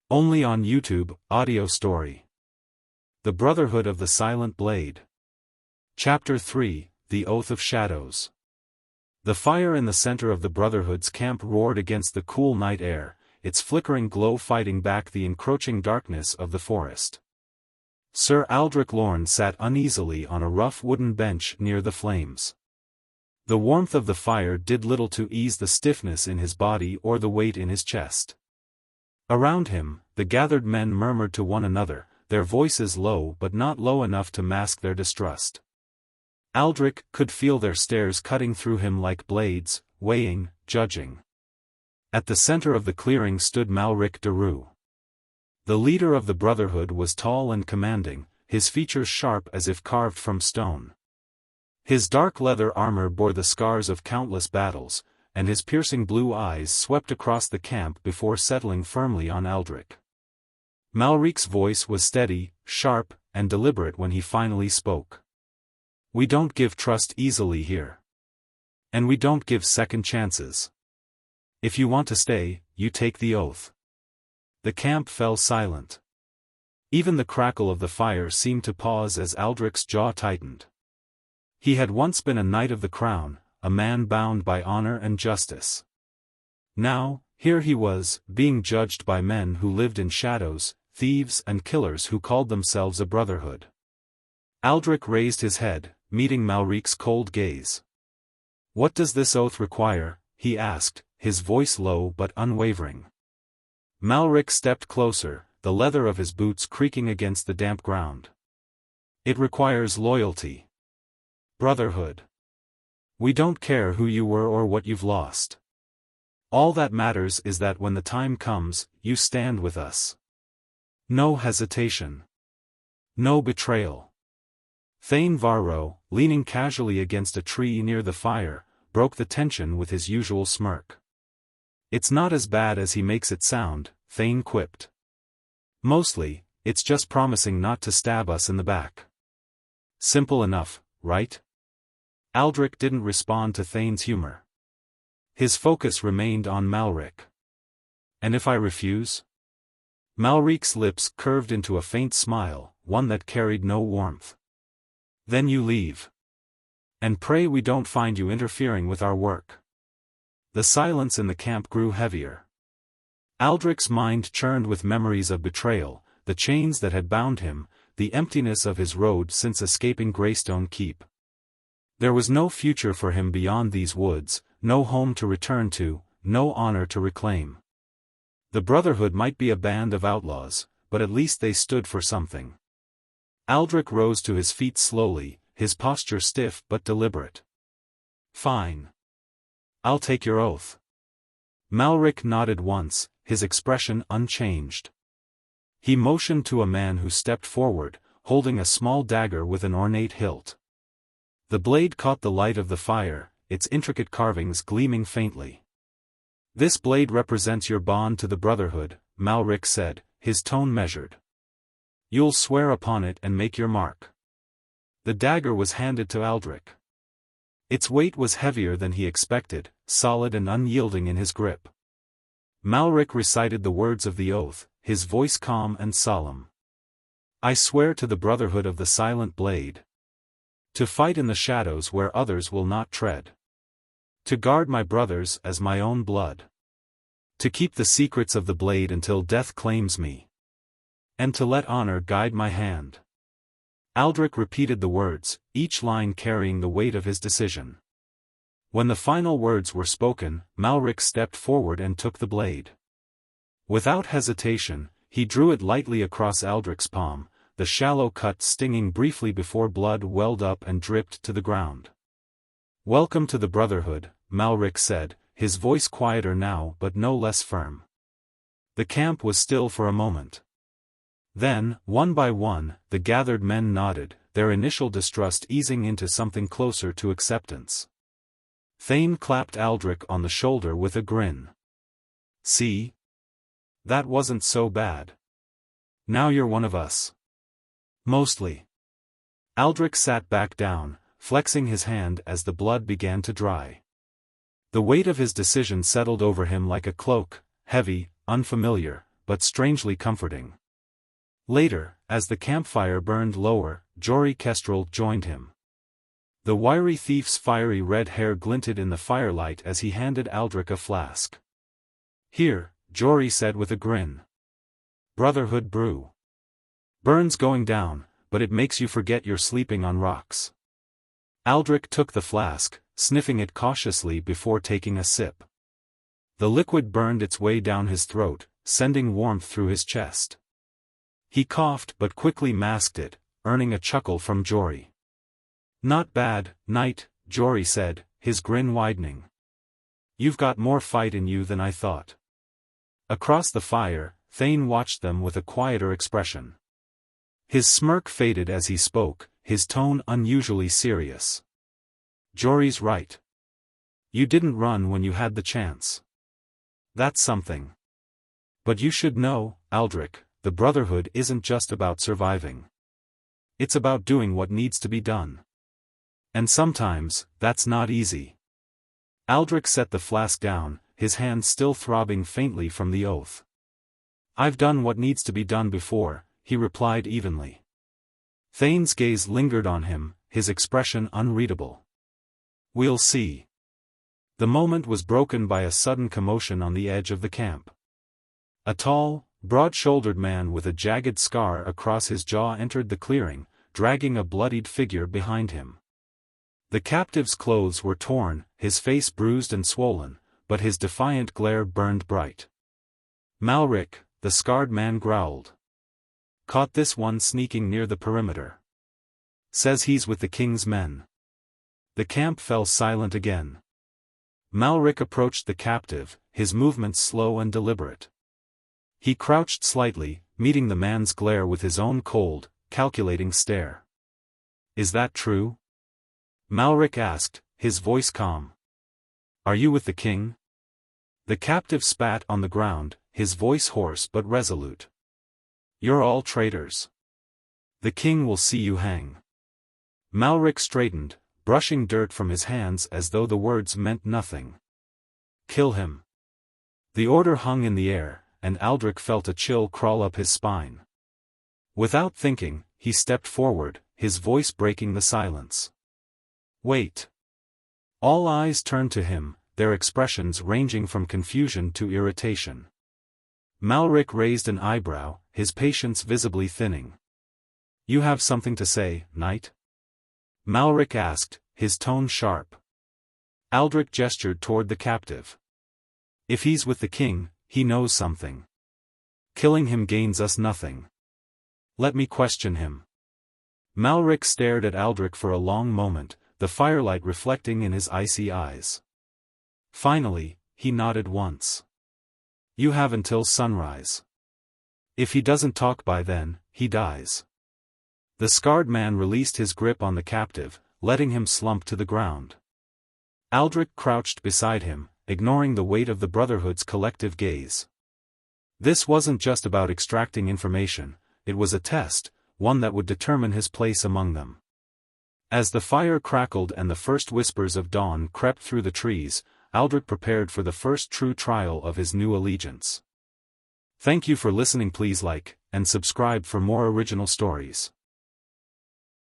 Only on YouTube, audio story. The Brotherhood of the Silent Blade. Chapter 3, The Oath of Shadows. The fire in the center of the Brotherhood's camp roared against the cool night air, its flickering glow fighting back the encroaching darkness of the forest. Sir Aldrich Lorne sat uneasily on a rough wooden bench near the flames. The warmth of the fire did little to ease the stiffness in his body or the weight in his chest. Around him, the gathered men murmured to one another, their voices low but not low enough to mask their distrust. Aldrich could feel their stares cutting through him like blades, weighing, judging. At the center of the clearing stood Malric de Rue. The leader of the Brotherhood was tall and commanding, his features sharp as if carved from stone. His dark leather armor bore the scars of countless battles, and his piercing blue eyes swept across the camp before settling firmly on Aldrich. Malric's voice was steady, sharp, and deliberate when he finally spoke. "We don't give trust easily here. And we don't give second chances. If you want to stay, you take the oath." The camp fell silent. Even the crackle of the fire seemed to pause as Aldrich's jaw tightened. He had once been a knight of the crown, a man bound by honor and justice. Now, here he was, being judged by men who lived in shadows, thieves and killers who called themselves a brotherhood. Aldrich raised his head, meeting Malric's cold gaze. "What does this oath require?" he asked, his voice low but unwavering. Malric stepped closer, the leather of his boots creaking against the damp ground. "It requires loyalty. Brotherhood. We don't care who you were or what you've lost. All that matters is that when the time comes, you stand with us. No hesitation. No betrayal." Thane Varro, leaning casually against a tree near the fire, broke the tension with his usual smirk. "It's not as bad as he makes it sound," Thane quipped. "Mostly, it's just promising not to stab us in the back. Simple enough, right?" Aldrich didn't respond to Thane's humor. His focus remained on Malric. "And if I refuse?" Malric's lips curved into a faint smile, one that carried no warmth. "Then you leave. And pray we don't find you interfering with our work." The silence in the camp grew heavier. Aldrich's mind churned with memories of betrayal, the chains that had bound him, the emptiness of his road since escaping Greystone Keep. There was no future for him beyond these woods, no home to return to, no honor to reclaim. The Brotherhood might be a band of outlaws, but at least they stood for something. Aldrich rose to his feet slowly, his posture stiff but deliberate. "Fine. I'll take your oath." Malric nodded once, his expression unchanged. He motioned to a man who stepped forward, holding a small dagger with an ornate hilt. The blade caught the light of the fire, its intricate carvings gleaming faintly. "This blade represents your bond to the Brotherhood," Malric said, his tone measured. "You'll swear upon it and make your mark." The dagger was handed to Aldrich. Its weight was heavier than he expected, solid and unyielding in his grip. Malric recited the words of the oath, his voice calm and solemn. "I swear to the Brotherhood of the Silent Blade. To fight in the shadows where others will not tread. To guard my brothers as my own blood. To keep the secrets of the blade until death claims me. And to let honor guide my hand." Aldrich repeated the words, each line carrying the weight of his decision. When the final words were spoken, Malric stepped forward and took the blade. Without hesitation, he drew it lightly across Aldrich's palm, the shallow cut stinging briefly before blood welled up and dripped to the ground. "Welcome to the Brotherhood," Malric said, his voice quieter now but no less firm. The camp was still for a moment. Then, one by one, the gathered men nodded, their initial distrust easing into something closer to acceptance. Thane clapped Aldrich on the shoulder with a grin. "See? That wasn't so bad. Now you're one of us." "Mostly." Aldrich sat back down, flexing his hand as the blood began to dry. The weight of his decision settled over him like a cloak, heavy, unfamiliar, but strangely comforting. Later, as the campfire burned lower, Jory Kestrel joined him. The wiry thief's fiery red hair glinted in the firelight as he handed Aldrich a flask. "Here," Jory said with a grin. "Brotherhood brew. Burn's going down, but it makes you forget you're sleeping on rocks." Aldrich took the flask, sniffing it cautiously before taking a sip. The liquid burned its way down his throat, sending warmth through his chest. He coughed but quickly masked it, earning a chuckle from Jory. "Not bad, Knight," Jory said, his grin widening. "You've got more fight in you than I thought." Across the fire, Thane watched them with a quieter expression. His smirk faded as he spoke, his tone unusually serious. "Jory's right. You didn't run when you had the chance. That's something. But you should know, Aldrich, the Brotherhood isn't just about surviving. It's about doing what needs to be done. And sometimes, that's not easy." Aldrich set the flask down, his hand still throbbing faintly from the oath. "I've done what needs to be done before," he replied evenly. Thane's gaze lingered on him, his expression unreadable. "We'll see." The moment was broken by a sudden commotion on the edge of the camp. A tall, broad-shouldered man with a jagged scar across his jaw entered the clearing, dragging a bloodied figure behind him. The captive's clothes were torn, his face bruised and swollen, but his defiant glare burned bright. "Malric," the scarred man growled. "Caught this one sneaking near the perimeter. Says he's with the king's men." The camp fell silent again. Malric approached the captive, his movements slow and deliberate. He crouched slightly, meeting the man's glare with his own cold, calculating stare. "Is that true?" Malric asked, his voice calm. "Are you with the king?" The captive spat on the ground, his voice hoarse but resolute. "You're all traitors. The king will see you hang." Malric straightened, brushing dirt from his hands as though the words meant nothing. "Kill him." The order hung in the air, and Aldrich felt a chill crawl up his spine. Without thinking, he stepped forward, his voice breaking the silence. "Wait." All eyes turned to him, their expressions ranging from confusion to irritation. Malric raised an eyebrow, his patience visibly thinning. "You have something to say, Knight?" Malric asked, his tone sharp. Aldrich gestured toward the captive. "If he's with the king, he knows something. Killing him gains us nothing. Let me question him." Malric stared at Aldrich for a long moment, the firelight reflecting in his icy eyes. Finally, he nodded once. "You have until sunrise. If he doesn't talk by then, he dies." The scarred man released his grip on the captive, letting him slump to the ground. Aldrich crouched beside him, ignoring the weight of the Brotherhood's collective gaze. This wasn't just about extracting information, it was a test, one that would determine his place among them. As the fire crackled and the first whispers of dawn crept through the trees, Aldrich prepared for the first true trial of his new allegiance. Thank you for listening. Please like and subscribe for more original stories.